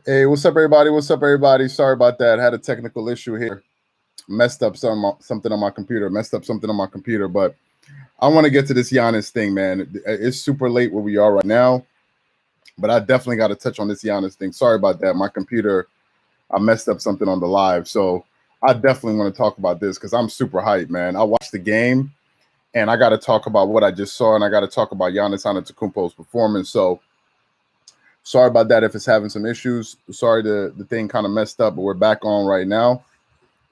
Hey, what's up, everybody? What's up, everybody? Sorry about that. Had a technical issue here. Messed up something on my computer. Messed up something on my computer. But I want to get to this Giannis thing, man. It's super late where we are right now, but I definitely got to touch on this Giannis thing. Sorry about that. My computer, I messed up something on the live. So I definitely want to talk about this because I'm super hyped, man. I watched the game, and I got to talk about what I just saw, and I got to talk about Giannis Antetokounmpo's performance. So sorry about that if it's having some issues. Sorry the thing kind of messed up, but we're back on right now.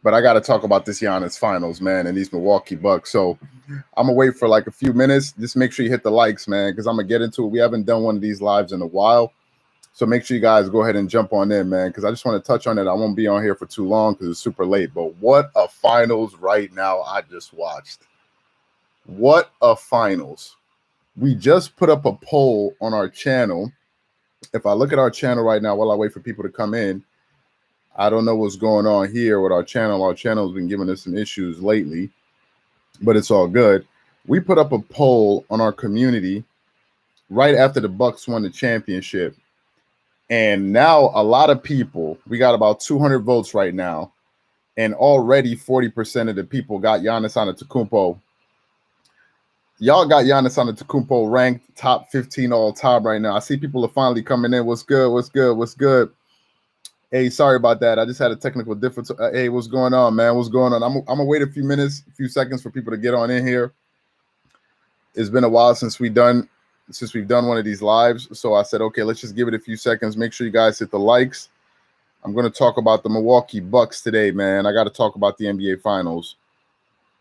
But I got to talk about this Giannis finals, man, and these Milwaukee Bucks. So I'm gonna wait for like a few minutes. Just make sure you hit the likes, man, because I'm gonna get into it. We haven't done one of these lives in a while, so make sure you guys go ahead and jump on in, man, because I just want to touch on it. I won't be on here for too long because it's super late. But what a finals right now! I just watched. What a finals! We just put up a poll on our channel. If I look at our channel right now while I wait for people to come in, I don't know what's going on here with our channel. Our channel's been giving us some issues lately, but it's all good. We put up a poll on our community right after the Bucks won the championship. And now a lot of people, we got about 200 votes right now, and already 40% of the people got Giannis Antetokounmpo. Y'all got Giannis Antetokounmpo ranked top 15 all time right now. I see people are finally coming in. What's good? What's good? What's good? Hey, sorry about that. I just had a technical difference. Hey, what's going on, man? What's going on? I'm gonna wait a few minutes, a few seconds for people to get on in here. It's been a while since we've done one of these lives, so I said, okay, let's just give it a few seconds. Make sure you guys hit the likes. I'm gonna talk about the Milwaukee Bucks today, man. I got to talk about the NBA Finals.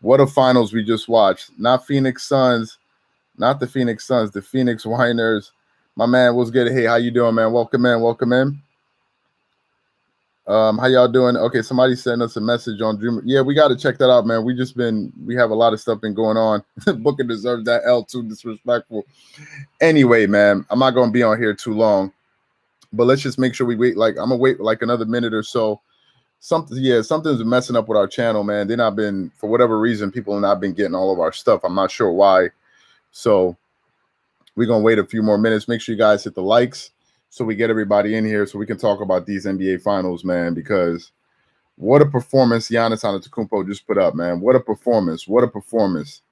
What a finals we just watched. Not Phoenix Suns, not the Phoenix Suns, the Phoenix Whiners. My man, what's good? Hey, how you doing, man? Welcome in, welcome in. How y'all doing? Okay, somebody sent us a message on Dream. Yeah, we got to check that out, man. We have a lot of stuff been going on. Booker deserves that L, too disrespectful. Anyway, man, I'm not gonna be on here too long, but let's just make sure we wait. Like, I'm gonna wait like another minute or so. Something's messing up with our channel, man. They're not been, for whatever reason, people have not been getting all of our stuff. I'm not sure why. So we're gonna wait a few more minutes. Make sure you guys hit the likes so we get everybody in here so we can talk about these NBA finals, man, because what a performance Giannis Antetokounmpo just put up, man. What a performance. What a performance.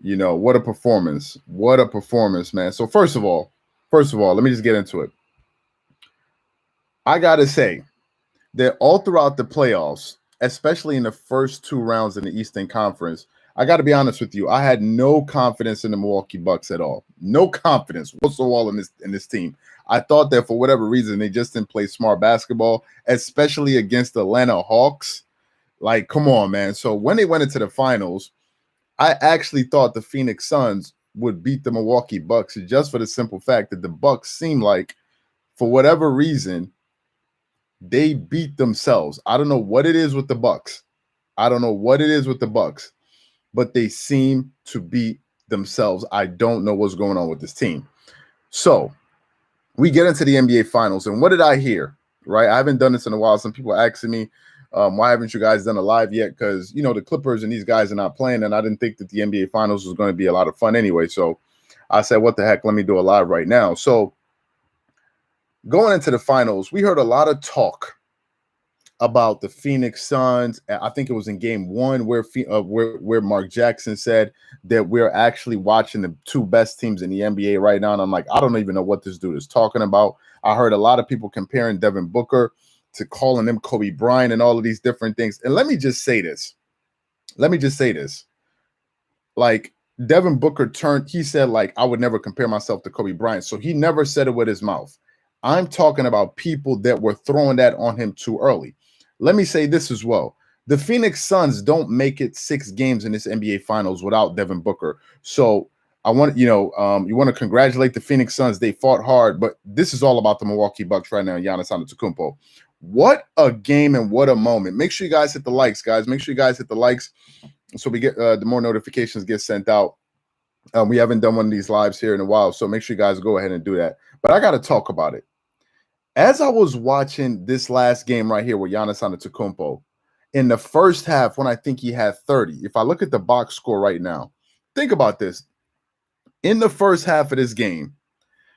You know, what a performance. What a performance, man. So first of all, let me just get into it. I got to say that all throughout the playoffs, especially in the first two rounds in the Eastern Conference, I got to be honest with you. I had no confidence in the Milwaukee Bucks at all. No confidence whatsoever in this team. I thought that for whatever reason they just didn't play smart basketball, especially against the Atlanta Hawks. Like, come on, man. So when they went into the finals, I actually thought the Phoenix Suns would beat the Milwaukee Bucks just for the simple fact that the Bucks seem like, for whatever reason, they beat themselves. I don't know what it is with the Bucks. I don't know what it is with the Bucks, but they seem to beat themselves. I don't know what's going on with this team. So we get into the NBA Finals, and what did I hear? Right, I haven't done this in a while. Some people are asking me, why haven't you guys done a live yet? Because, you know, the Clippers and these guys are not playing, and I didn't think that the NBA Finals was going to be a lot of fun anyway. So I said, what the heck? Let me do a live right now. So going into the finals, we heard a lot of talk about the Phoenix Suns. I think it was in game one where Mark Jackson said that we're actually watching the two best teams in the NBA right now. And I'm like, I don't even know what this dude is talking about. I heard a lot of people comparing Devin Booker to calling him Kobe Bryant and all of these different things. And let me just say this. Like, Devin Booker he said, like, I would never compare myself to Kobe Bryant. So he never said it with his mouth. I'm talking about people that were throwing that on him too early. Let me say this as well. The Phoenix Suns don't make it 6 games in this NBA Finals without Devin Booker. So I want, you want to congratulate the Phoenix Suns. They fought hard, but this is all about the Milwaukee Bucks right now, Giannis Antetokounmpo. What a game and what a moment. Make sure you guys hit the likes, guys. Make sure you guys hit the likes so we get the more notifications get sent out. We haven't done one of these lives here in a while, so make sure you guys go ahead and do that. But I got to talk about it. As I was watching this last game right here with Giannis Antetokounmpo, in the first half, when I think he had 30, if I look at the box score right now, think about this. In the first half of this game,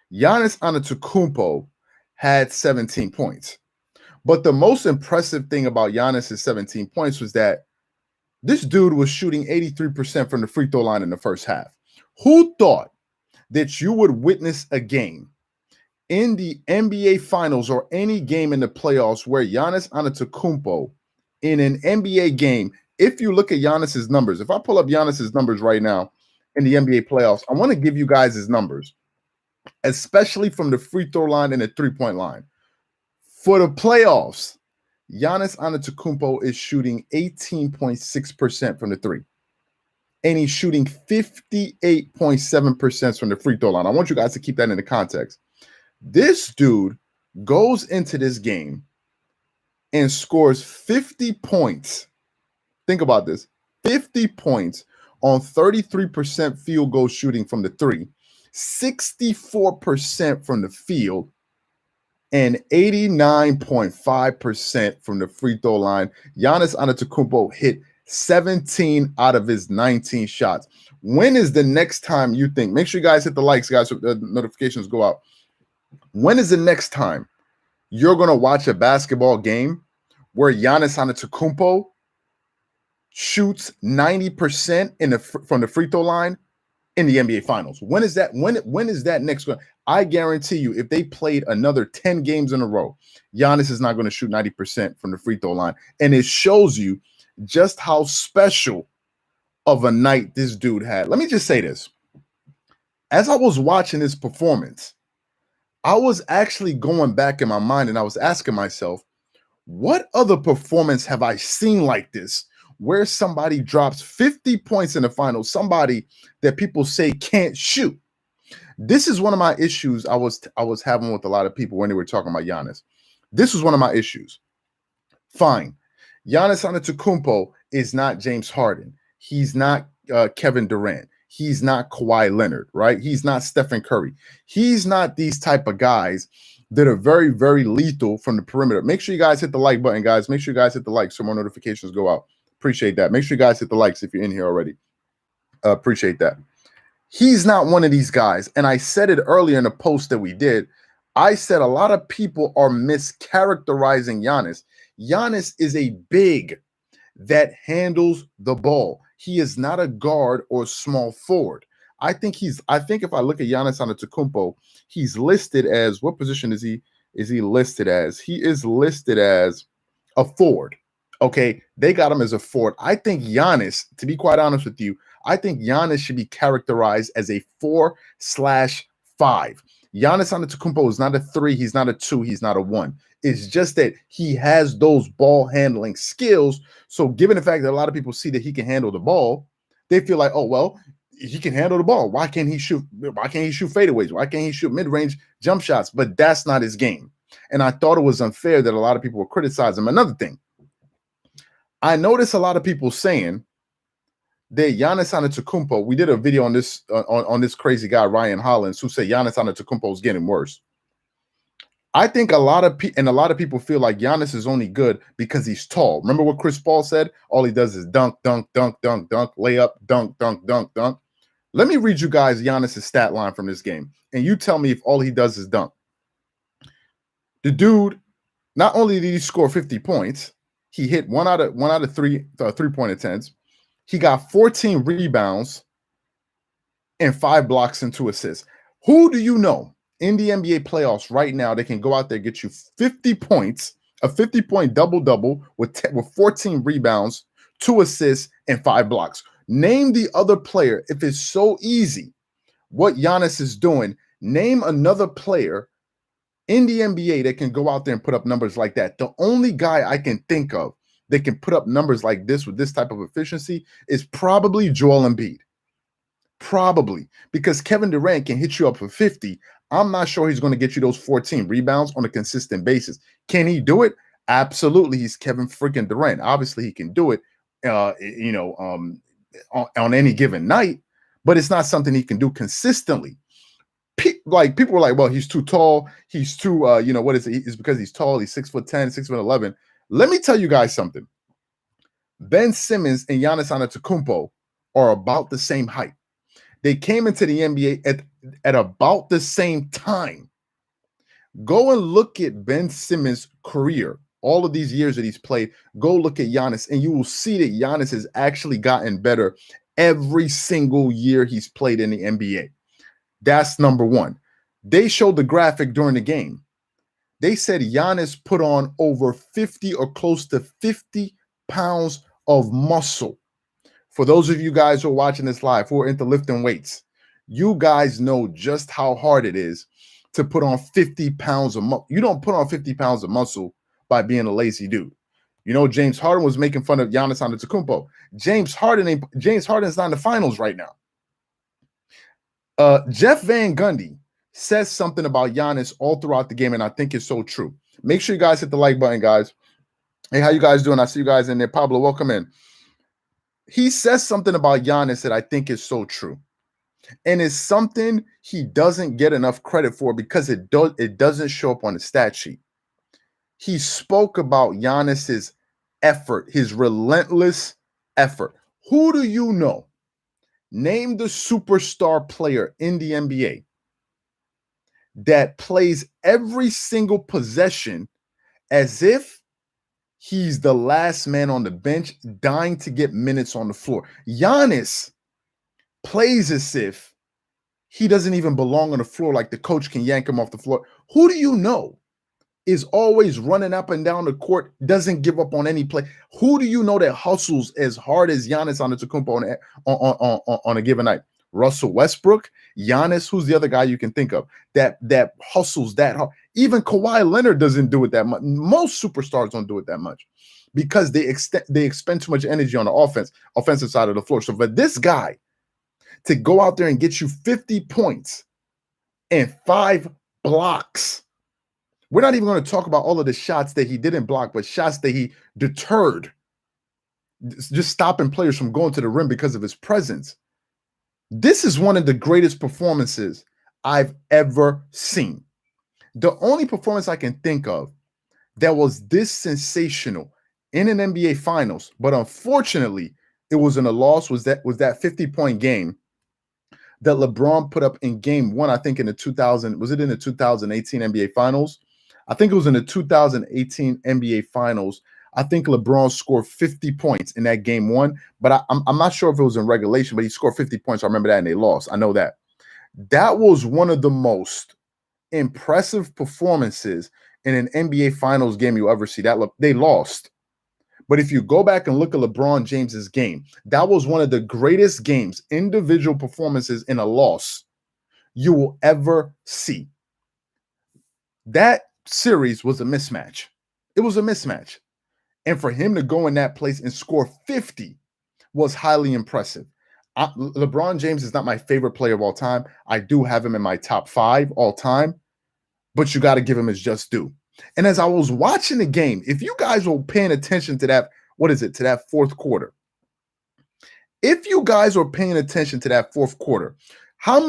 Giannis Antetokounmpo had 17 points. But the most impressive thing about Giannis's 17 points was that this dude was shooting 83% from the free throw line in the first half. Who thought that you would witness a game in the NBA Finals or any game in the playoffs where Giannis Antetokounmpo in an NBA game, if you look at Giannis's numbers, if I pull up Giannis's numbers right now in the NBA playoffs, I want to give you guys his numbers, especially from the free throw line and the three-point line. For the playoffs, Giannis Antetokounmpo is shooting 18.6% from the three. And he's shooting 58.7% from the free throw line. I want you guys to keep that in the context. This dude goes into this game and scores 50 points. Think about this. 50 points on 33% field goal shooting from the three, 64% from the field, and 89.5% from the free throw line. Giannis Antetokounmpo hit 17 out of his 19 shots. When is the next time you think? Make sure you guys hit the likes, guys, so the notifications go out. When is the next time you're going to watch a basketball game where Giannis Antetokounmpo shoots 90% from the free throw line in the NBA Finals? When is that? When is that next one? I guarantee you, if they played another 10 games in a row, Giannis is not going to shoot 90% from the free throw line. And it shows you just how special of a night this dude had. Let me just say this. As I was watching this performance, I was actually going back in my mind and I was asking myself, what other performance have I seen like this, where somebody drops 50 points in the finals, somebody that people say can't shoot? This is one of my issues I was having with a lot of people when they were talking about Giannis. This was one of my issues. Fine. Giannis Antetokounmpo is not James Harden. He's not Kevin Durant. He's not Kawhi Leonard, right? He's not Stephen Curry. He's not these type of guys that are very, very lethal from the perimeter. Make sure you guys hit the like button, guys. Make sure you guys hit the like so more notifications go out. Appreciate that. Make sure you guys hit the likes if you're in here already. Appreciate that. He's not one of these guys. And I said it earlier in the post that we did. I said a lot of people are mischaracterizing Giannis. Giannis is a big that handles the ball. He is not a guard or small forward. I think if I look at Giannis Antetokounmpo, he's listed as, what position is he listed as? He is listed as a forward. Okay, they got him as a forward. I think Giannis, to be quite honest with you, I think Giannis should be characterized as a 4/5. Giannis Antetokounmpo is not a 3, he's not a 2, he's not a 1. It's just that he has those ball handling skills. So given the fact that a lot of people see that he can handle the ball, they feel like, oh, well, he can handle the ball. Why can't he shoot? Why can't he shoot fadeaways? Why can't he shoot mid-range jump shots? But that's not his game. And I thought it was unfair that a lot of people were criticizing him. Another thing, I noticed a lot of people saying that Giannis Antetokounmpo, we did a video on this on this crazy guy, Ryan Hollins, who said Giannis Antetokounmpo is getting worse. I think a lot of people feel like Giannis is only good because he's tall. Remember what Chris Paul said? All he does is dunk, dunk, dunk, dunk, dunk, layup, dunk, dunk, dunk, dunk. Let me read you guys Giannis's stat line from this game, and you tell me if all he does is dunk. The dude, not only did he score 50 points, he hit one out of three three-point attempts. He got 14 rebounds and 5 blocks and 2 assists. Who do you know in the NBA playoffs right now that can go out there and get you 50 points, a 50-point double-double with 14 rebounds, 2 assists, and 5 blocks? Name the other player. If it's so easy what Giannis is doing, name another player in the NBA that can go out there and put up numbers like that. The only guy I can think of that can put up numbers like this with this type of efficiency is probably Joel Embiid. Probably, because Kevin Durant can hit you up for 50. I'm not sure he's going to get you those 14 rebounds on a consistent basis. Can he do it? Absolutely. He's Kevin freaking Durant. Obviously, he can do it, on any given night, but it's not something he can do consistently. Like, people were like, well, he's too tall. He's too, what is it? It's because he's tall. He's 6'10", 6'11". Let me tell you guys something. Ben Simmons and Giannis Antetokounmpo are about the same height. They came into the NBA at about the same time. Go and look at Ben Simmons' career, all of these years that he's played. Go look at Giannis, and you will see that Giannis has actually gotten better every single year he's played in the NBA. That's number one. They showed the graphic during the game. They said Giannis put on over 50 or close to 50 pounds of muscle. For those of you guys who are watching this live, who are into lifting weights, you guys know just how hard it is to put on 50 pounds of muscle. You don't put on 50 pounds of muscle by being a lazy dude. You know, James Harden was making fun of Giannis Antetokounmpo. James Harden's not in the finals right now. Jeff Van Gundy says something about Giannis all throughout the game, and I think it's so true. Make sure you guys hit the like button, guys. Hey, how you guys doing? I see you guys in there. Pablo, welcome in. He says something about Giannis that I think is so true. And it's something he doesn't get enough credit for because it doesn't show up on the stat sheet. He spoke about Giannis's effort, his relentless effort. Who do you know? Name the superstar player in the NBA that plays every single possession as if he's the last man on the bench, dying to get minutes on the floor. Giannis plays as if he doesn't even belong on the floor, like the coach can yank him off the floor. Who do you know is always running up and down the court, doesn't give up on any play? Who do you know that hustles as hard as Giannis Antetokounmpo on a given night? Russell Westbrook, Giannis, who's the other guy you can think of that hustles that hard? Even Kawhi Leonard doesn't do it that much. Most superstars don't do it that much because they expend too much energy on the offensive side of the floor. So for this guy to go out there and get you 50 points and 5 blocks, we're not even going to talk about all of the shots that he didn't block, but shots that he deterred, just stopping players from going to the rim because of his presence. This is one of the greatest performances I've ever seen. The only performance I can think of that was this sensational in an NBA Finals, but unfortunately it was in a loss, was that 50-point game that LeBron put up in game one, I think in the 2018 NBA Finals? I think it was in the 2018 NBA Finals. I think LeBron scored 50 points in that game one, but I'm not sure if it was in regulation, but he scored 50 points. I remember that, and they lost. I know that. That was one of the most impressive performances in an NBA Finals game you ever see. They lost. But if you go back and look at LeBron James's game, that was one of the greatest games, individual performances in a loss you will ever see. That series was a mismatch. It was a mismatch. And for him to go in that place and score 50 was highly impressive. LeBron James is not my favorite player of all time. I do have him in my top 5 all time, but you got to give him his just due. And as I was watching the game, if you guys were paying attention to that, to that fourth quarter, if you guys were paying attention to that fourth quarter, how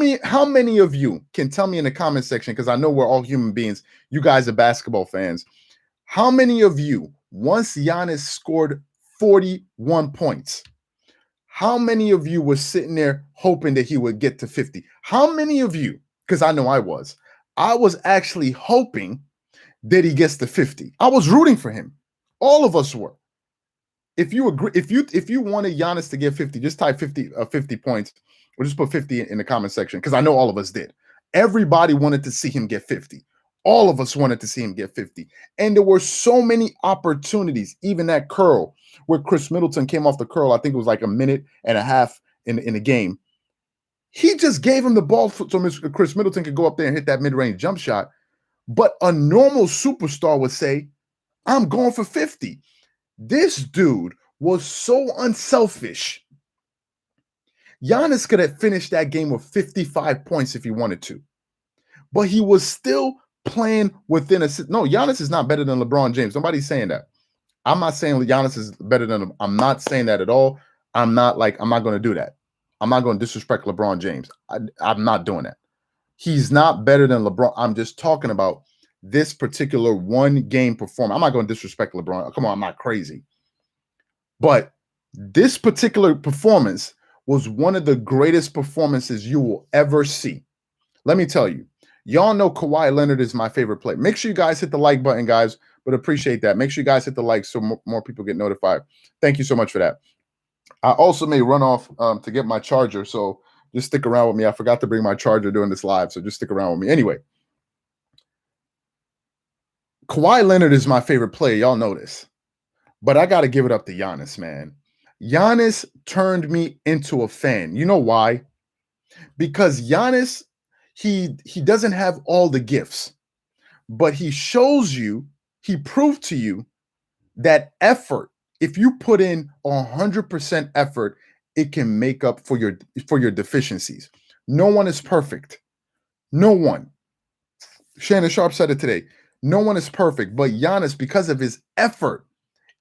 many of you can tell me in the comment section, because I know we're all human beings, you guys are basketball fans, how many of you, once Giannis scored 41 points, how many of you were sitting there hoping that he would get to 50? How many of you, because I know I was actually hoping that he gets to 50. I was rooting for him. All of us were. If you agree, if you wanted Giannis to get 50, just type 50 points, or just put 50 in the comment section, because I know all of us did. Everybody wanted to see him get 50. All of us wanted to see him get 50. And there were so many opportunities, even that curl where Chris Middleton came off the curl, I think it was like a minute and a half in the game. He just gave him the ball so Chris Middleton could go up there and hit that mid-range jump shot. But a normal superstar would say, I'm going for 50. This dude was so unselfish. Giannis could have finished that game with 55 points if he wanted to. But he was still playing within no, Giannis is not better than LeBron James. Nobody's saying that. I'm not saying Giannis is better than him. I'm not saying that at all. I'm not going to do that. I'm not going to disrespect LeBron James. I'm not doing that. He's not better than LeBron. I'm just talking about this particular one game performance. I'm not going to disrespect LeBron. Come on, I'm not crazy. But this particular performance was one of the greatest performances you will ever see. Let me tell you, Y'all know Kawhi Leonard is my favorite player. Make sure you guys hit the like button, guys, but appreciate that. Make sure you guys hit the like so more people get notified. Thank you so much for that. I also may run off to get my charger, so just stick around with me. I forgot to bring my charger during this live, so just stick around with me. Anyway, Kawhi Leonard is my favorite player. Y'all know this. But I got to give it up to Giannis, man. Giannis turned me into a fan. You know why? Because Giannis, he doesn't have all the gifts, but he shows you, he proved to you that effort, if you put in 100% effort, it can make up for your deficiencies. No one is perfect. No one. Shannon Sharp said it today. No one is perfect, but Giannis, because of his effort,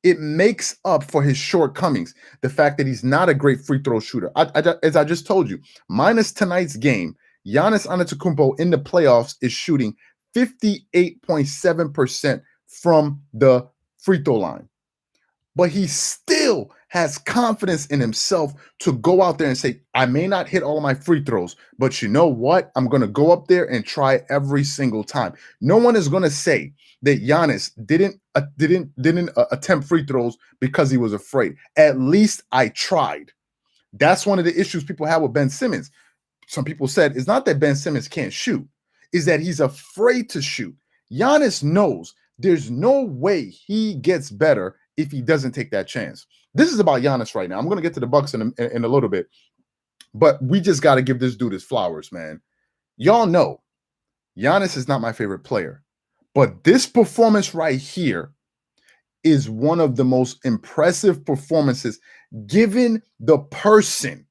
it makes up for his shortcomings. The fact that he's not a great free throw shooter. As I just told you, minus tonight's game, Giannis Antetokounmpo in the playoffs is shooting 58.7% from the free throw line. But he still has confidence in himself to go out there and say, I may not hit all of my free throws, but you know what? I'm going to go up there and try every single time. No one is going to say that Giannis didn't attempt free throws because he was afraid. At least I tried. That's one of the issues people have with Ben Simmons. Some people said it's not that Ben Simmons can't shoot, is that he's afraid to shoot. Giannis knows there's no way he gets better if he doesn't take that chance. This is about Giannis right now. I'm going to get to the Bucks in a little bit, but we just got to give this dude his flowers, man. Y'all know Giannis is not my favorite player, but this performance right here is one of the most impressive performances given the person.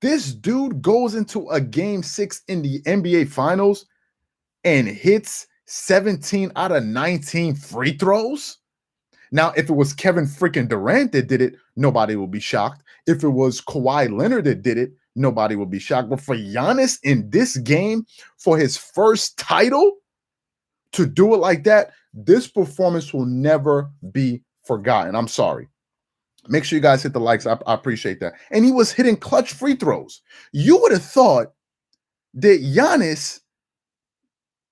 This dude goes into a game 6 in the NBA Finals and hits 17 out of 19 free throws. Now, if it was Kevin freaking Durant that did it, nobody will be shocked. If it was Kawhi Leonard that did it, nobody will be shocked. But for Giannis in this game, for his first title, to do it like that, this performance will never be forgotten. I'm sorry. Make sure you guys hit the likes. I appreciate that. And he was hitting clutch free throws. You would have thought that Giannis,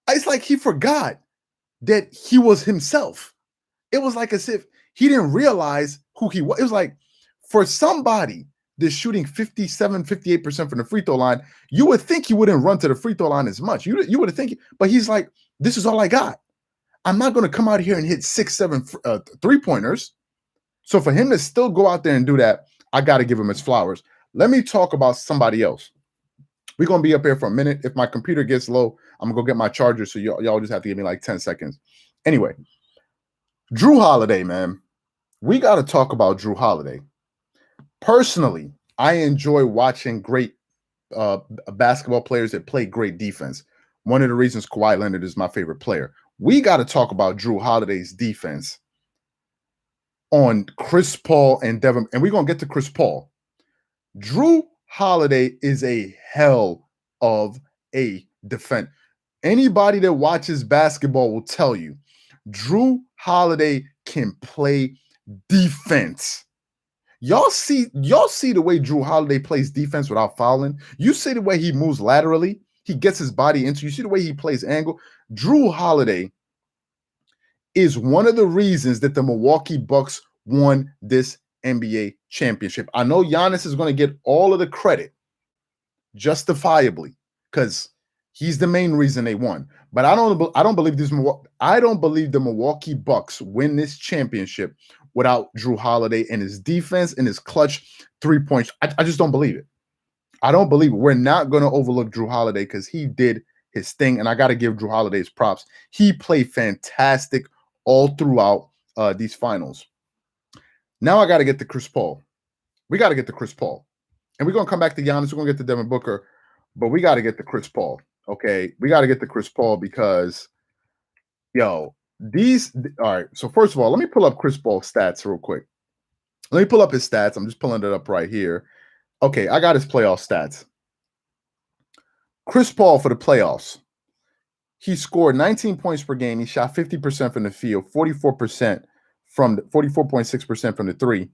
it's like he forgot that he was himself. It was like as if he didn't realize who he was. It was like for somebody that's shooting 57, 58% from the free throw line, you would think he wouldn't run to the free throw line as much. You would have think, but he's like, this is all I got. I'm not going to come out here and hit 6, 7 3-pointers. So for him to still go out there and do that, I got to give him his flowers. Let me talk about somebody else. We're going to be up here for a minute. If my computer gets low, I'm going to go get my charger. So y'all just have to give me like 10 seconds. Anyway, Jrue Holiday, man. We got to talk about Jrue Holiday. Personally, I enjoy watching great basketball players that play great defense. One of the reasons Kawhi Leonard is my favorite player. We got to talk about Jrue Holiday's defense on Chris Paul and Devin, and we're going to get to Chris Paul. Jrue Holiday is a hell of a defense. Anybody that watches basketball will tell you, Jrue Holiday can play defense. Y'all see the way Jrue Holiday plays defense without fouling. You see the way he moves laterally. He gets his body into. You see the way he plays angle. Jrue Holiday is one of the reasons that the Milwaukee Bucks won this NBA championship. I know Giannis is going to get all of the credit, justifiably, because he's the main reason they won. But I don't believe the Milwaukee Bucks win this championship without Jrue Holiday and his defense and his clutch 3-point. I just don't believe it. I don't believe it. We're not going to overlook Jrue Holiday because he did his thing, and I got to give Jrue Holiday his props. He played fantastic all throughout these finals. Now I got to get to Chris Paul. We got to get to Chris Paul. And we're going to come back to Giannis. We're going to get to Devin Booker, but we got to get to Chris Paul. Okay, we got to get to Chris Paul because, all right, so first of all, let me pull up Chris Paul's stats real quick. Let me pull up his stats. I'm just pulling it up right here. Okay, I got his playoff stats. Chris Paul for the playoffs. He scored 19 points per game. He shot 50% from the field, 44% from 44.6% from the three,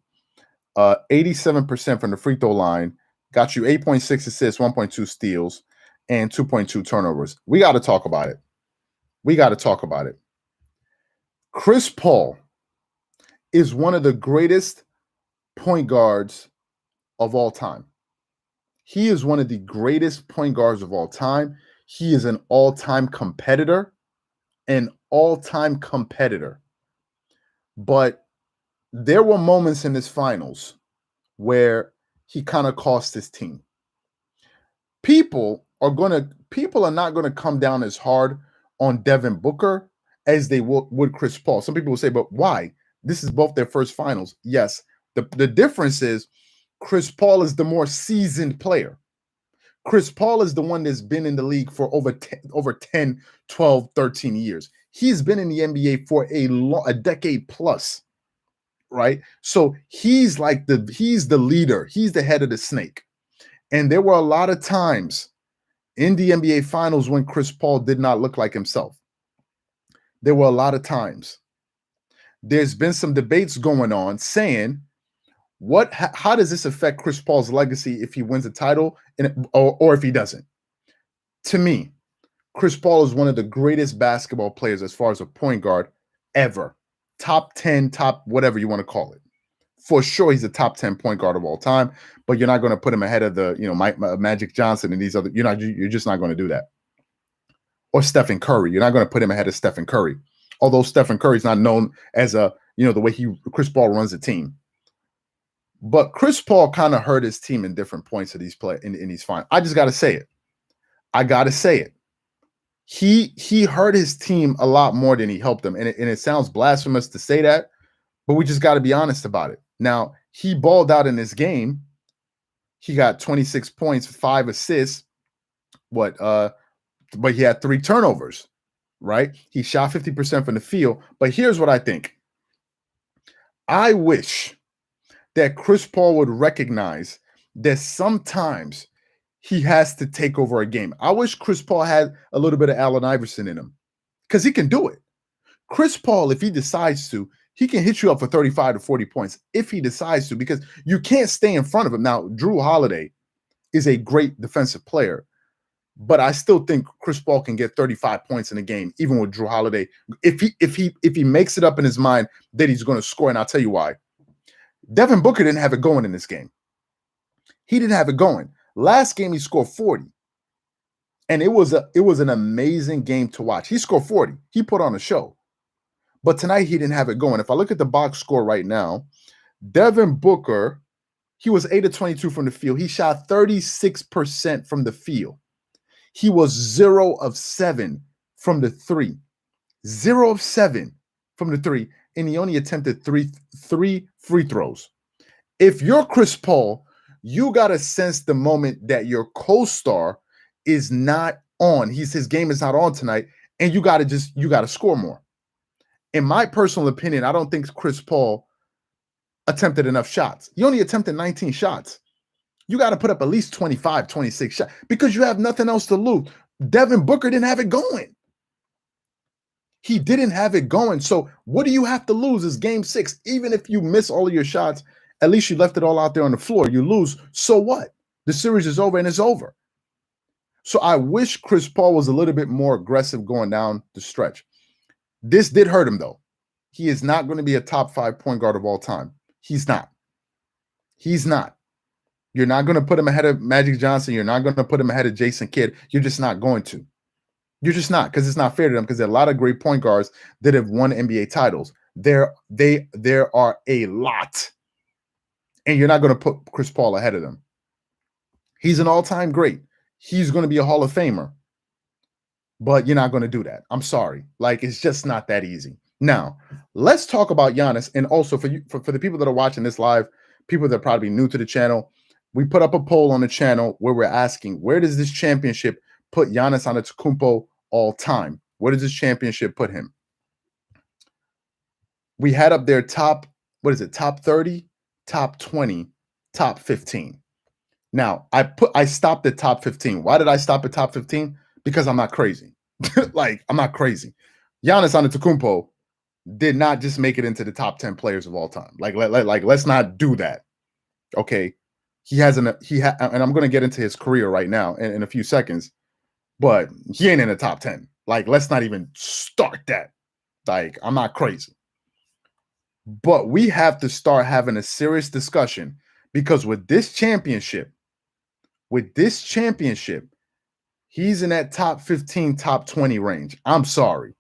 87% from the free throw line. Got you 8.6 assists, 1.2 steals, and 2.2 turnovers. We got to talk about it. We got to talk about it. Chris Paul is one of the greatest point guards of all time. He is one of the greatest point guards of all time. He is an all-time competitor. But there were moments in this finals where he kind of cost his team. People are not going to come down as hard on Devin Booker as they would Chris Paul. Some people will say, but why? This is both their first finals. Yes. The difference is Chris Paul is the more seasoned player. Chris Paul is the one that's been in the league for over 10, 12, 13 years. He's been in the NBA for a decade plus, right? So he's the leader. He's the head of the snake. And there were a lot of times in the NBA finals when Chris Paul did not look like himself. There were a lot of times. There's been some debates going on saying, how does this affect Chris Paul's legacy if he wins a title or if he doesn't? To me, Chris Paul is one of the greatest basketball players as far as a point guard ever. Top 10, top whatever you want to call it. For sure, he's a top 10 point guard of all time, but you're not going to put him ahead of Magic Johnson and these other, you're just not going to do that. Or Stephen Curry. You're not going to put him ahead of Stephen Curry. Although Stephen Curry's not known as the way Chris Paul runs the team. But Chris Paul kind of hurt his team in different points of these in these finals. I just got to say it. I got to say it. He hurt his team a lot more than he helped them. And it sounds blasphemous to say that, but we just got to be honest about it. Now, he balled out in this game. He got 26 points, 5 assists. But he had 3 turnovers, right? He shot 50% from the field. But here's what I think. I wish that Chris Paul would recognize that sometimes he has to take over a game. I wish Chris Paul had a little bit of Allen Iverson in him because he can do it. Chris Paul, if he decides to, he can hit you up for 35 to 40 points if he decides to, because you can't stay in front of him. Now, Jrue Holiday is a great defensive player, but I still think Chris Paul can get 35 points in a game, even with Jrue Holiday, if he makes it up in his mind that he's going to score. And I'll tell you why. Devin Booker didn't have it going in this game. He didn't have it going. Last game, he scored 40. And it was an amazing game to watch. He scored 40. He put on a show. But tonight, he didn't have it going. If I look at the box score right now, Devin Booker, he was 8 of 22 from the field. He shot 36% from the field. He was 0 of 7 from the 3. 0 of 7 from the 3. And he only attempted three free throws. If you're Chris Paul, you got to sense the moment that your co-star is not on. His game is not on tonight, and you got to score more. In my personal opinion, I don't think Chris Paul attempted enough shots. He only attempted 19 shots. You got to put up at least 25, 26 shots because you have nothing else to lose. Devin Booker didn't have it going. He didn't have it going. So what do you have to lose is game 6. Even if you miss all of your shots, at least you left it all out there on the floor. You lose. So what? The series is over and it's over. So I wish Chris Paul was a little bit more aggressive going down the stretch. This did hurt him, though. He is not going to be a top 5 point guard of all time. He's not. He's not. You're not going to put him ahead of Magic Johnson. You're not going to put him ahead of Jason Kidd. You're just not going to. You're just not, because it's not fair to them, because there are a lot of great point guards that have won NBA titles. There are a lot. And you're not going to put Chris Paul ahead of them. He's an all-time great. He's going to be a Hall of Famer. But you're not going to do that. I'm sorry. Like, it's just not that easy. Now, let's talk about Giannis. And also for the people that are watching this live, people that are probably new to the channel, we put up a poll on the channel where we're asking, where does this championship put Giannis Antetokounmpo all time? Where does this championship put him? We had up there top 30, top 20, top 15. Now, I stopped at top 15. Why did I stop at top 15? Because I'm not crazy. Like, I'm not crazy. Giannis Antetokounmpo did not just make it into the top 10 players of all time. Like let's not do that. Okay. And I'm going to get into his career right now in a few seconds. but he ain't in the top 10. Like, let's not even start that. Like, I'm not crazy. But we have to start having a serious discussion because with this championship, he's in that top 15, top 20 range. I'm sorry.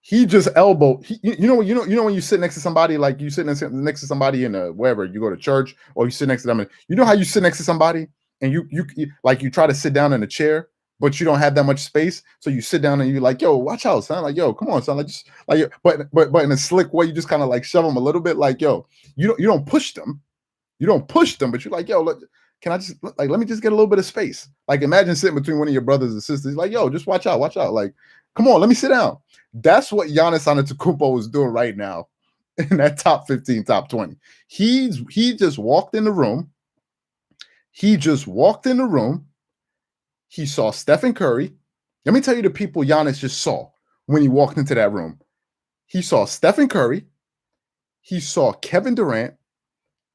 He just elbowed. You know when you sit next to somebody, like you sit next to somebody in wherever you go to church, or you sit next to them. And you know how you sit next to somebody and you like you try to sit down in a chair, but you don't have that much space, so you sit down and you're like, "Yo, watch out, son!" Like, "Yo, come on, son!" Like, just like, but in a slick way, you just kind of like shove them a little bit, like, "Yo, you don't push them, but you're like, yo, look, can I just like let me just get a little bit of space?" Like, imagine sitting between one of your brothers and sisters, like, "Yo, just watch out, like, come on, let me sit down." That's what Giannis Antetokounmpo is doing right now in that top 15, top 20. He just walked in the room. He saw Stephen Curry. Let me tell you the people Giannis just saw when he walked into that room. He saw Stephen Curry. He saw Kevin Durant.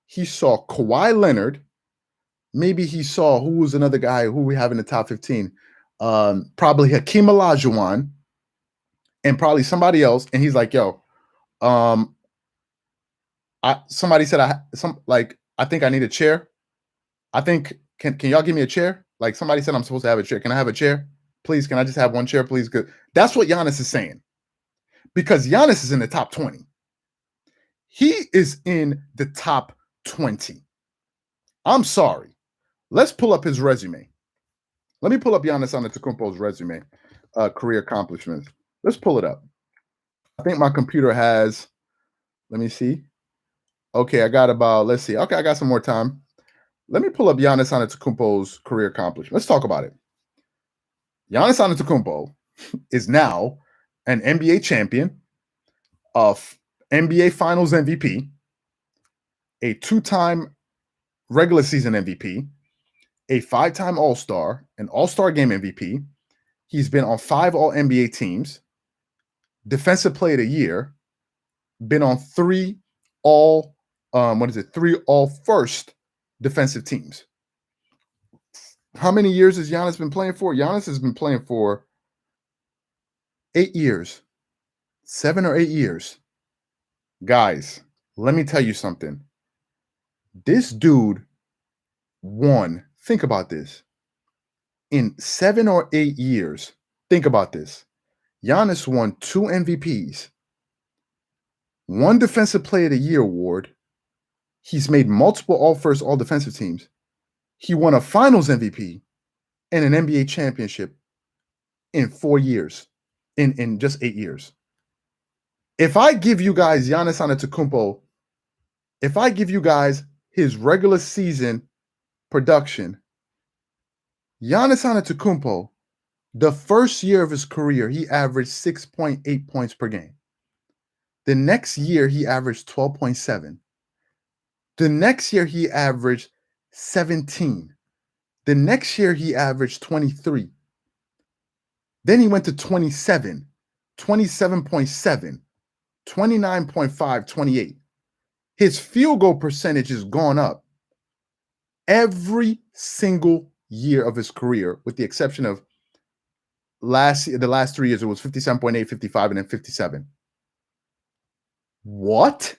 He saw Kawhi Leonard. Maybe he saw who was another guy who we have in the top 15. Probably Hakeem Olajuwon and probably somebody else. And he's like, "Yo, somebody said I think I need a chair. I think can y'all give me a chair? Like, somebody said I'm supposed to have a chair. Can I have a chair? Please, can I just have one chair, please?" Good. That's what Giannis is saying. Because Giannis is in the top 20. He is in the top 20. I'm sorry. Let's pull up his resume. Let me pull up Giannis Antetokounmpo's resume, career accomplishments. Let's pull it up. I think my computer has, let me see. Okay, I got about, let's see. Okay, I got some more time. Let me pull up Giannis Antetokounmpo's career accomplishment. Let's talk about it. Giannis Antetokounmpo is now an NBA champion, of NBA Finals MVP, a two-time regular season MVP, a five-time All-Star, an All-Star Game MVP. He's been on 5 All-NBA teams, Defensive Player of the Year, been on 3 3 All-First defensive teams. How many years has Giannis been playing for? Giannis has been playing for 8 years, 7 or 8 years. Guys, let me tell you something. This dude won. Think about this. In 7 or 8 years, think about this. Giannis won 2 MVPs, 1 Defensive Player of the Year award. He's made multiple all-first, all-defensive teams. He won a Finals MVP and an NBA championship in 4 years, in just 8 years. If I give you guys Giannis Antetokounmpo, if I give you guys his regular season production, Giannis Antetokounmpo, the first year of his career, he averaged 6.8 points per game. The next year, he averaged 12.7. The next year, he averaged 17. The next year, he averaged 23. Then he went to 27, 27.7, 29.5, 28. His field goal percentage has gone up every single year of his career, with the exception of the last 3 years. It was 57.8, 55, and then 57. What?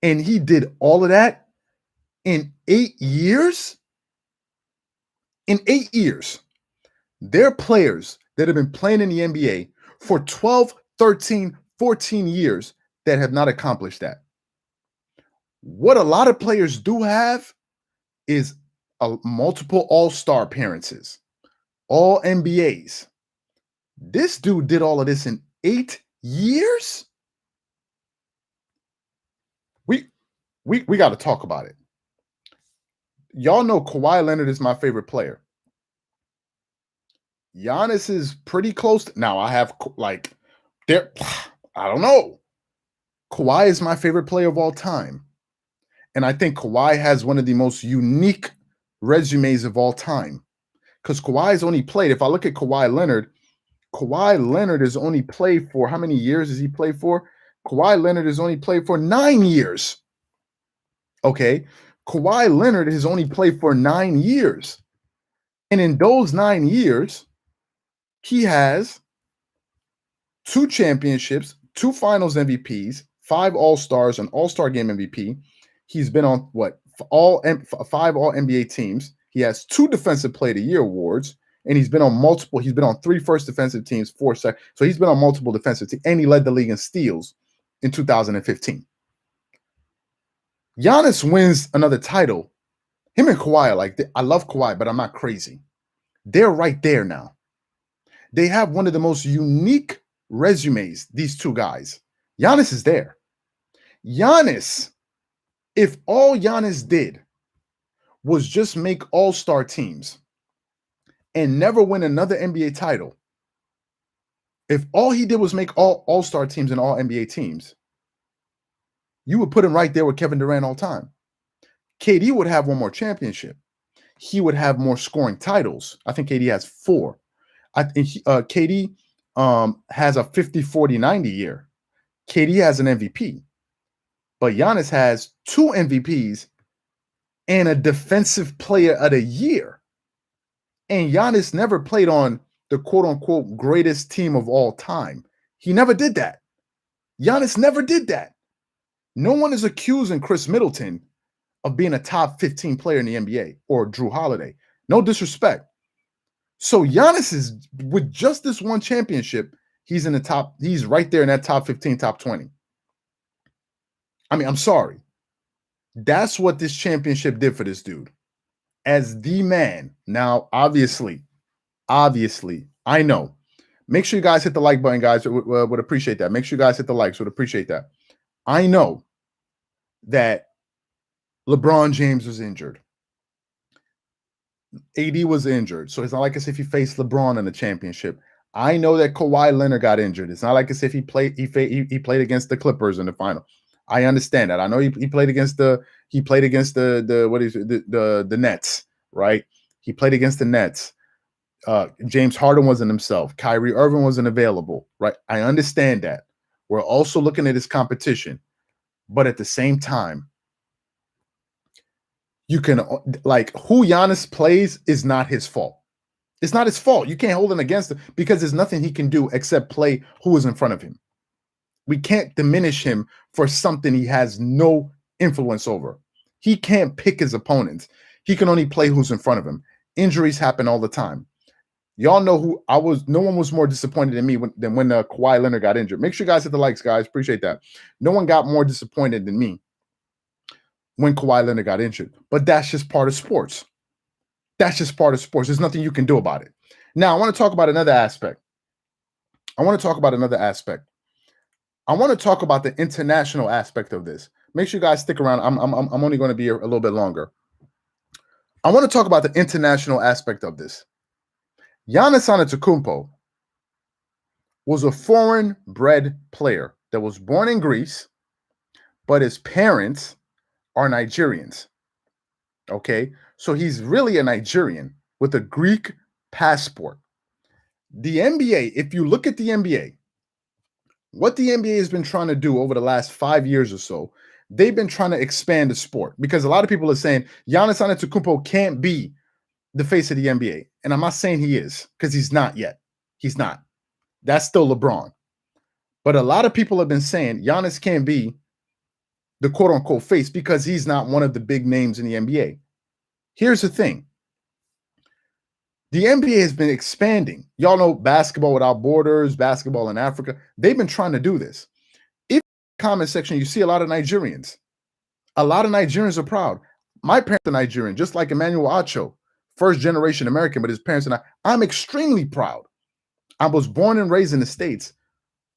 And he did all of that in 8 years? In 8 years. There are players that have been playing in the NBA for 12, 13, 14 years that have not accomplished that. What a lot of players do have is multiple all-star appearances, all NBAs. This dude did all of this in 8 years? We got to talk about it. Y'all know Kawhi Leonard is my favorite player. Giannis is pretty close. Now I have I don't know. Kawhi is my favorite player of all time. And I think Kawhi has one of the most unique resumes of all time. Because Kawhi's only played, if I look at Kawhi Leonard has only played for, how many years has he played for? Kawhi Leonard has only played for 9 years. Okay. Kawhi Leonard has only played for 9 years. And in those 9 years, He has 2 championships, 2 finals MVPs, 5 All-Stars, an All-Star game MVP. He's been on 5 All NBA teams. He has 2 Defensive Player of the Year awards, and he's been on 3 first defensive teams, 4 second. So he's been on multiple defensive teams, and he led the league in steals in 2015. Giannis wins another title. Him and Kawhi I love Kawhi, but I'm not crazy. They're right there now. They have one of the most unique resumes, these 2 guys. Giannis is there. Giannis, if all Giannis did was just make all-star teams and never win another NBA title, if all he did was make all-star teams and all NBA teams, you would put him right there with Kevin Durant all time. KD would have one more championship. He would have more scoring titles. I think KD has 4. I think KD has a 50-40-90 year. KD has an MVP. But Giannis has 2 MVPs and a Defensive Player of the Year. And Giannis never played on the quote-unquote greatest team of all time. He never did that. Giannis never did that. No one is accusing Chris Middleton of being a top 15 player in the NBA or Jrue Holiday. No disrespect. So Giannis is, with just this one championship, he's right there in that top 15, top 20. I mean, I'm sorry. That's what this championship did for this dude. As the man. Now, obviously, I know. Make sure you guys hit the like button, guys. Would appreciate that. Make sure you guys hit the likes. Would appreciate that. I know that LeBron James was injured. AD was injured. So it's not like as if he faced LeBron in the championship. I know that Kawhi Leonard got injured. It's not like as if he played against the Clippers in the final. I understand that. I know he played against the Nets, right? He played against the Nets. James Harden wasn't himself. Kyrie Irving wasn't available, right? I understand that. We're also looking at his competition, but at the same time, you can who Giannis plays is not his fault. It's not his fault. You can't hold him against him because there's nothing he can do except play who is in front of him. We can't diminish him for something he has no influence over. He can't pick his opponents. He can only play who's in front of him. Injuries happen all the time. Y'all know who I was. No one was more disappointed in me than when Kawhi Leonard got injured. Make sure you guys hit the likes, guys. Appreciate that. No one got more disappointed than me when Kawhi Leonard got injured. But that's just part of sports. That's just part of sports. There's nothing you can do about it. Now, I want to talk about another aspect. I want to talk about the international aspect of this. Make sure you guys stick around. I'm only going to be here a little bit longer. I want to talk about the international aspect of this. Giannis Antetokounmpo was a foreign-bred player that was born in Greece, but his parents are Nigerians. Okay? So he's really a Nigerian with a Greek passport. The NBA, if you look at the NBA, what the NBA has been trying to do over the last 5 years or so, they've been trying to expand the sport because a lot of people are saying Giannis Antetokounmpo can't be the face of the NBA. And I'm not saying he is because he's not yet. He's not. That's still LeBron. But a lot of people have been saying Giannis can't be the quote-unquote face because he's not one of the big names in the NBA. Here's the thing. The NBA has been expanding. Y'all know Basketball Without Borders, Basketball in Africa. They've been trying to do this. If in the comment section, you see a lot of Nigerians. A lot of Nigerians are proud. My parents are Nigerian, just like Emmanuel Acho, first generation American, but his parents and I'm extremely proud. I was born and raised in the States,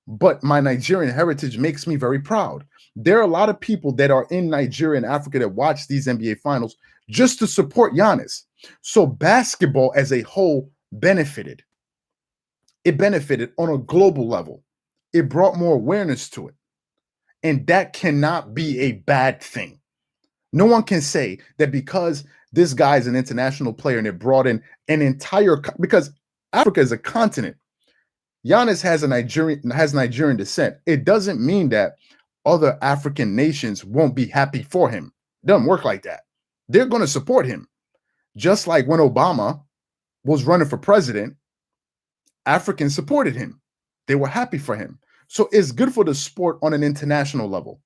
but my Nigerian heritage makes me very proud. There are a lot of people that are in Nigeria and Africa that watch these NBA finals just to support Giannis. So basketball as a whole benefited. It benefited on a global level. It brought more awareness to it. And that cannot be a bad thing. No one can say that because this guy is an international player and it brought in an entire, because Africa is a continent. Giannis has Nigerian descent. It doesn't mean that other African nations won't be happy for him. It doesn't work like that. They're going to support him. Just like when Obama was running for president Africans supported him. They were happy for him. So it's good for the sport on an international level.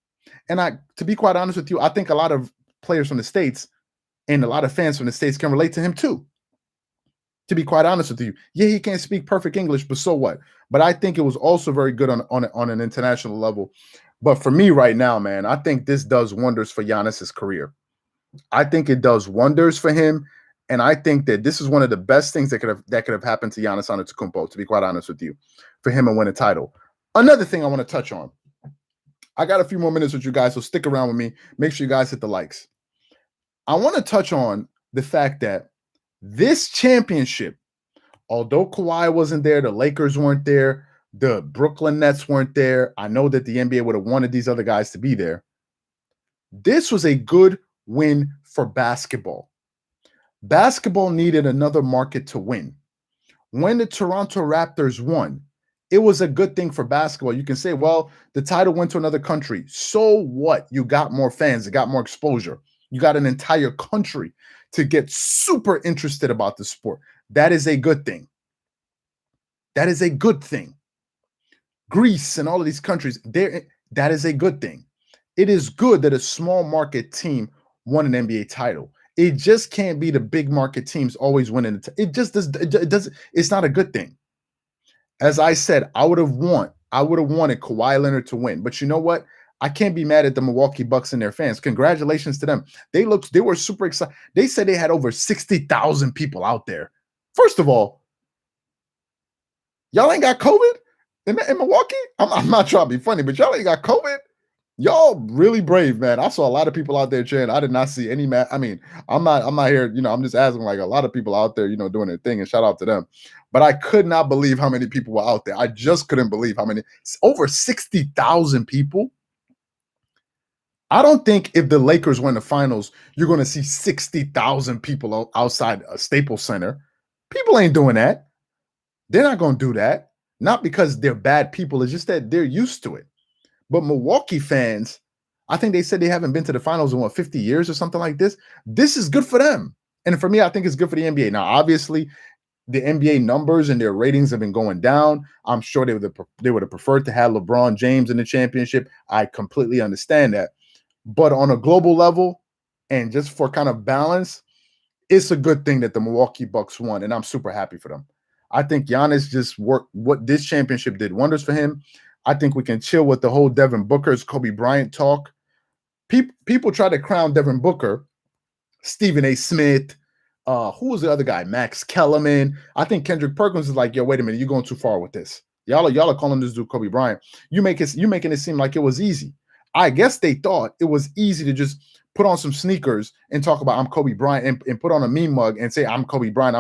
And to be quite honest with you, I think a lot of players from the States and a lot of fans from the States can relate to him too. To be quite honest with you, yeah, he can't speak perfect English, but so what? But I think it was also very good on an international level. But for me right now, man, I think this does wonders for Giannis's career. I think it does wonders for him, and I think that this is one of the best things that could have happened to Giannis Antetokounmpo. To be quite honest with you, for him to win a title. Another thing I want to touch on. I got a few more minutes with you guys, so stick around with me. Make sure you guys hit the likes. I want to touch on the fact that this championship, although Kawhi wasn't there, the Lakers weren't there, the Brooklyn Nets weren't there. I know that the NBA would have wanted these other guys to be there. This was a good win for basketball. Basketball needed another market to win. When the Toronto Raptors won, it was a good thing for basketball. You can say, well, the title went to another country. So what? You got more fans, you got more exposure. You got an entire country to get super interested about the sport. That is a good thing. That is a good thing. Greece and all of these countries, that is a good thing. It is good that a small market team won an NBA title. It just can't be the big market teams always winning. It just does. It doesn't. It's not a good thing. As I said, I would have wanted Kawhi Leonard to win. But you know what? I can't be mad at the Milwaukee Bucks and their fans. Congratulations to them. They were super excited. They said they had over 60,000 people out there. First of all, y'all ain't got COVID in Milwaukee? I'm not trying to be funny, but y'all ain't got COVID? Y'all really brave, man. I saw a lot of people out there cheering. I did not see any I mean, I'm not here, I'm just asking, like, a lot of people out there, doing their thing, and shout out to them. But I could not believe how many people were out there. I just couldn't believe how many. Over 60,000 people. I don't think if the Lakers win the finals, you're going to see 60,000 people outside a Staples Center. People ain't doing that. They're not going to do that. Not because they're bad people. It's just that they're used to it. But Milwaukee fans, I think they said they haven't been to the finals in 50 years or something like this. This is good for them. And for me, I think it's good for the NBA. Now, obviously, the NBA numbers and their ratings have been going down. I'm sure they would have preferred to have LeBron James in the championship. I completely understand that. But on a global level, and just for kind of balance, it's a good thing that the Milwaukee Bucks won, and I'm super happy for them. I think Giannis just worked. What this championship did wonders for him. I think we can chill with the whole Devin Booker's Kobe Bryant talk. People try to crown Devin Booker, Stephen A. Smith, who was the other guy? Max Kellerman. I think Kendrick Perkins is like, yo, wait a minute, you're going too far with this. Y'all are calling this dude Kobe Bryant. You making it seem like it was easy. I guess they thought it was easy to just put on some sneakers and talk about I'm Kobe Bryant and put on a meme mug and say I'm Kobe Bryant.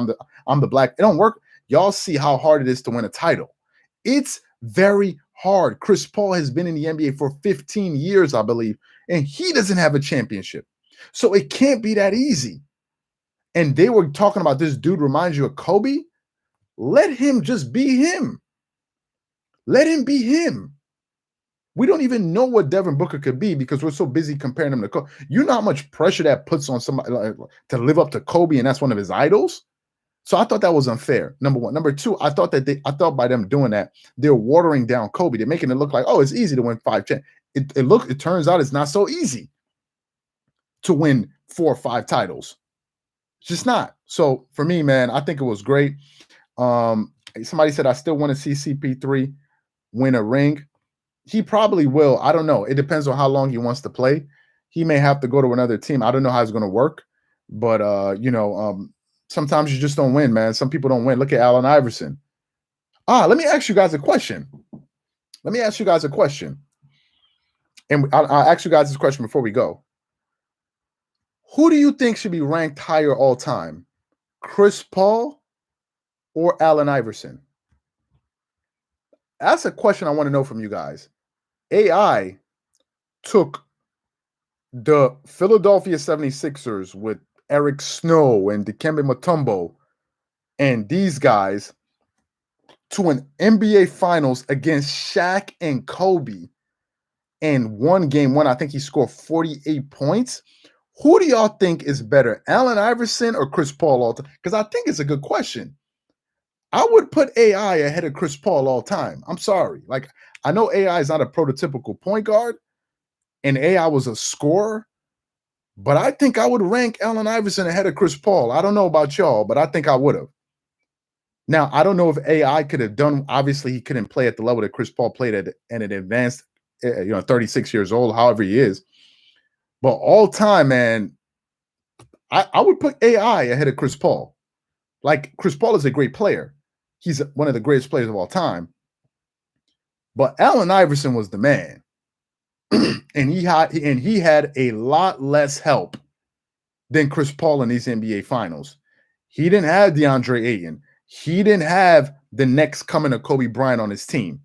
I'm the black. It don't work. Y'all see how hard it is to win a title. It's very hard. Chris Paul has been in the NBA for 15 years, I believe, and he doesn't have a championship. So it can't be that easy. And they were talking about this dude reminds you of Kobe. Let him just be him. Let him be him. We don't even know what Devin Booker could be because we're so busy comparing him to Kobe. You know how much pressure that puts on somebody to live up to Kobe, and that's one of his idols. So I thought that was unfair. Number one. Number two, I thought by them doing that, they're watering down Kobe. They're making it look like, oh, it's easy to win 5 championships. It turns out it's not so easy to win 4 or 5 titles. It's just not. So for me, man, I think it was great. Somebody said I still want to see CP3 win a ring. He probably will. I don't know. It depends on how long he wants to play. He may have to go to another team. I don't know how it's going to work, but sometimes you just don't win, man. Some people don't win. Look at Allen Iverson. Let me ask you guys a question. And I'll ask you guys this question before we go. Who do you think should be ranked higher all time? Chris Paul or Allen Iverson? That's a question I want to know from you guys. AI took the Philadelphia 76ers with Eric Snow and Dikembe Mutombo and these guys to an NBA Finals against Shaq and Kobe and won game 1. I think he scored 48 points. Who do y'all think is better, Allen Iverson or Chris Paul? Because I think it's a good question. I would put AI ahead of Chris Paul all time. I'm sorry. Like, I know AI is not a prototypical point guard, and AI was a scorer, but I think I would rank Allen Iverson ahead of Chris Paul. I don't know about y'all, but I think I would have. Now, I don't know if AI could have done. Obviously, he couldn't play at the level that Chris Paul played at an advanced, 36 years old, however he is. But all time, man, I would put AI ahead of Chris Paul. Like, Chris Paul is a great player. He's one of the greatest players of all time. But Allen Iverson was the man. and he had a lot less help than Chris Paul in these NBA finals. He didn't have DeAndre Ayton. He didn't have the next coming of Kobe Bryant on his team.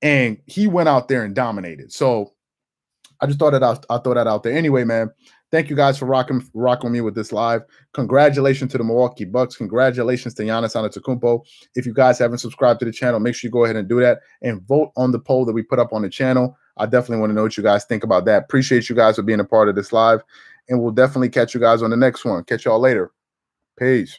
And he went out there and dominated. So I just thought I'll throw that out there. Anyway, man, thank you guys for rocking with me with this live. Congratulations to the Milwaukee Bucks. Congratulations to Giannis Antetokounmpo. If you guys haven't subscribed to the channel, make sure you go ahead and do that and vote on the poll that we put up on the channel. I definitely want to know what you guys think about that. Appreciate you guys for being a part of this live, and we'll definitely catch you guys on the next one. Catch y'all later. Peace.